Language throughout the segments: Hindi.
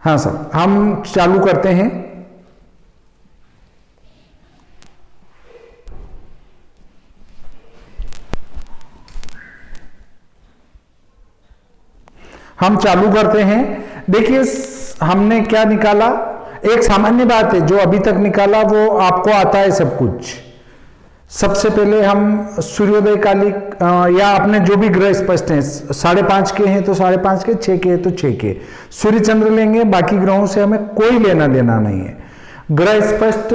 हाँ सर, हम चालू करते हैं। हम चालू करते हैं। देखिए हमने क्या निकाला, एक सामान्य बात है, जो अभी तक निकाला वो आपको आता है सब कुछ। सबसे पहले हम सूर्योदय कालिक या अपने जो भी ग्रह स्पष्ट हैं, 5.5 के हैं तो 5.5 के, 6 के हैं तो 6 के, सूर्य चंद्र लेंगे, बाकी ग्रहों से हमें कोई लेना देना नहीं है। ग्रह स्पष्ट,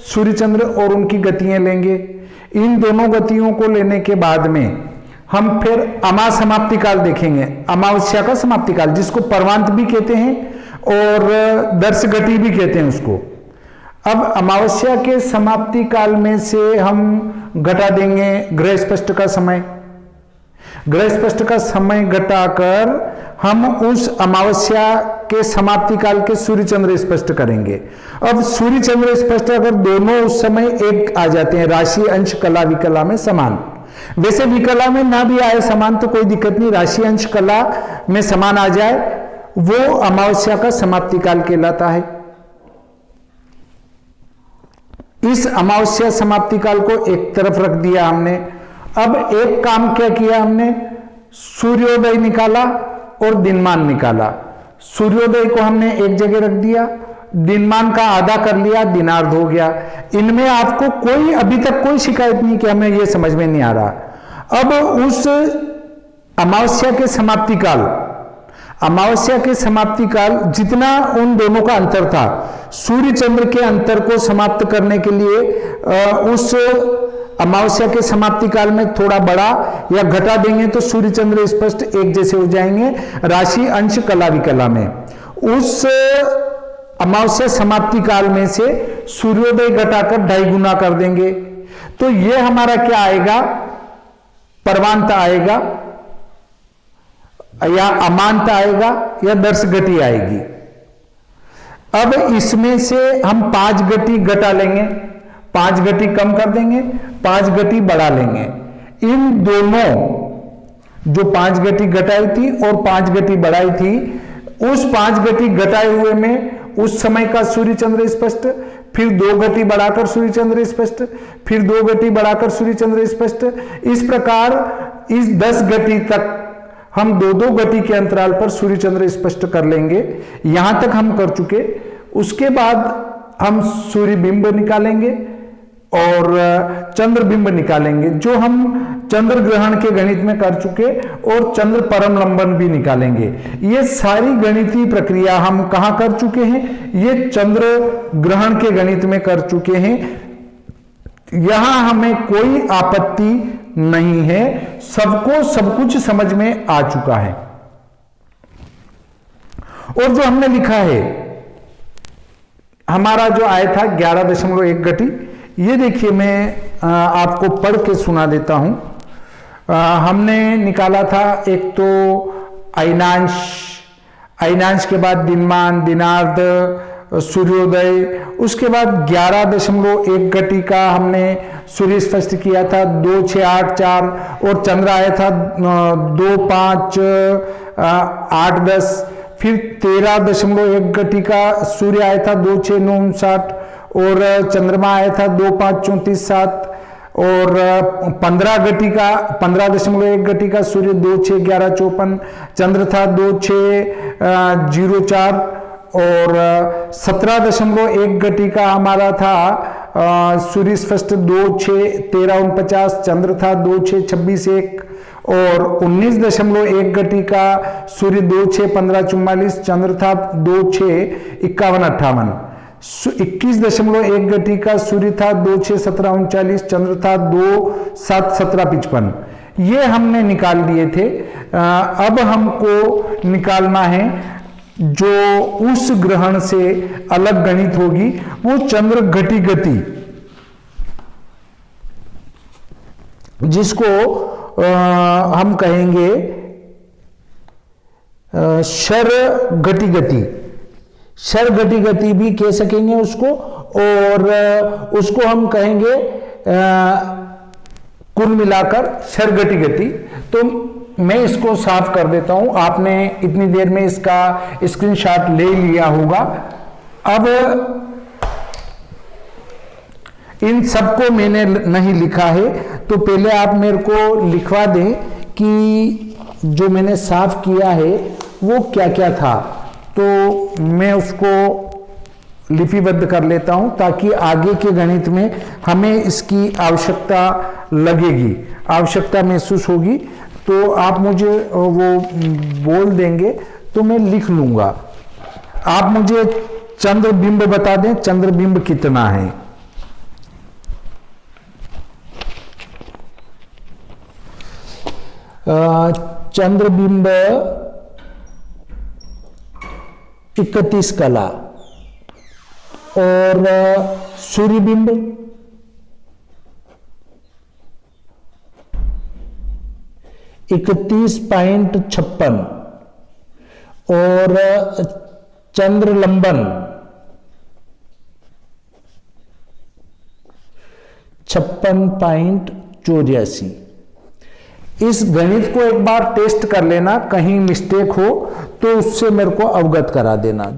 सूर्य चंद्र और उनकी गतियां लेंगे। इन दोनों गतियों को लेने के बाद में हम फिर अमा समाप्ति काल देखेंगे, अमावस्या का समाप्ति काल, जिसको पर्वांत भी कहते हैं और दर्श घटी भी कहते हैं उसको। अब अमावस्या के समाप्ति काल में से हम घटा देंगे ग्रह स्पष्ट का समय। ग्रह स्पष्ट का समय घटाकर हम उस अमावस्या के समाप्ति काल के सूर्य चंद्र स्पष्ट करेंगे। अब सूर्य चंद्र स्पष्ट अगर दोनों उस समय एक आ जाते हैं, राशि अंश कला विकला में समान, वैसे विकला में ना भी आए समान तो कोई दिक्कत नहीं, राशि अंश कला में समान आ जाए, वो अमावस्या का समाप्ति काल कहलाता है। इस अमावस्या समाप्ति काल को एक तरफ रख दिया हमने। अब एक काम क्या किया हमने, सूर्योदय निकाला और दिनमान निकाला। सूर्योदय को हमने एक जगह रख दिया, दिनमान का आधा कर लिया, दिनार्ध हो गया। इनमें आपको कोई अभी तक कोई शिकायत नहीं कि हमें यह समझ में नहीं आ रहा। अब उस अमावस्या के समाप्ति काल, अमावस्या के समाप्ति काल जितना उन दोनों का अंतर था, सूर्य चंद्र के अंतर को समाप्त करने के लिए उस अमावस्या के समाप्ति काल में थोड़ा बढ़ा या घटा देंगे तो सूर्य चंद्र स्पष्ट एक जैसे हो जाएंगे राशि अंश कला विकला में। उस अमावस्या समाप्ति काल में से सूर्योदय घटाकर 2.5 गुना कर देंगे तो यह हमारा क्या आएगा, पर्वांत आएगा या अमांत आएगा या दर्श घटी आएगी। अब इसमें से हम 5 घटी घटा लेंगे, 5 घटी कम कर देंगे, 5 घटी बढ़ा लेंगे। इन दोनों जो 5 घटी घटाई थी और 5 घटी बढ़ाई थी, उस 5 घटी घटाए हुए में उस समय का सूर्य चंद्र स्पष्ट, फिर 2 घटी बढ़ाकर सूर्य चंद्र स्पष्ट, फिर 2 घटी बढ़ाकर सूर्य चंद्र स्पष्ट। इस प्रकार इस 10 घटी तक हम 2-2 घटी के अंतराल पर सूर्य चंद्र स्पष्ट कर लेंगे। यहां तक हम कर चुके। उसके बाद हम सूर्य बिंब निकालेंगे और चंद्र बिंब निकालेंगे, जो हम चंद्र ग्रहण के गणित में कर चुके, और चंद्र परम लंबन भी निकालेंगे। ये सारी गणितीय प्रक्रिया हम कहां कर चुके हैं, ये चंद्र ग्रहण के गणित में कर चुके हैं। यहां हमें कोई आपत्ति नहीं है, सबको सब कुछ समझ में आ चुका है। और जो हमने लिखा है, हमारा जो आया था 11.1 घटी, ये देखिए मैं आपको पढ़ के सुना देता हूं। हमने निकाला था एक तो अयनांश, अयनांश के बाद दिनमान, दिनार्ध, सूर्योदय, उसके बाद 11.1 घटी का हमने सूर्य स्पष्ट किया था 2, 6, 8, 4, और चंद्र आया था 2, 5, 8, 10, फिर 13.1 घटी का सूर्य आया था 2, 6, 9, 59, और चंद्रमा आया था 2, 5, 34, 7, और 15 घटी का 15.1 घटी का सूर्य 2, 6, 11, 54, चंद्र था 2, 6, 04, और 17.1 घटी का हमारा था सूर्य स्पष्ट 2, 6, 13, 49, चंद्र था 2, 6, 26, 1, और 19.1 घटी का सूर्य 2, 6, 15, 44, चंद्र था 2, 6, 51, 58, 21.1 घटी का सूर्य था 2, 6, 17, 39, चंद्र था 2, 7, 17, 55। ये हमने निकाल दिए थे। अब हमको निकालना है जो उस ग्रहण से अलग गणित होगी, वो चंद्र घटी गति, जिसको हम कहेंगे शर घटी गति, शर घटी गति भी कह सकेंगे उसको, और उसको हम कहेंगे कुल मिलाकर शर घटी गति। तो मैं इसको साफ कर देता हूं। आपने इतनी देर में इसका स्क्रीनशॉट ले लिया होगा। अब इन सबको मैंने नहीं लिखा है, तो पहले आप मेरे को लिखवा दें कि जो मैंने साफ किया है वो क्या क्या था, तो मैं उसको लिपिबद्ध कर लेता हूं ताकि आगे के गणित में हमें इसकी आवश्यकता लगेगी, आवश्यकता महसूस होगी, तो आप मुझे वो बोल देंगे तो मैं लिख लूंगा। आप मुझे चंद्रबिंब बता दें, चंद्रबिंब कितना है। चंद्रबिंब 31 कला और सूर्यबिंब 31.56 और चंद्रलंबन 56.84। इस गणित को एक बार टेस्ट कर लेना, कहीं मिस्टेक हो तो उससे मेरे को अवगत करा देना।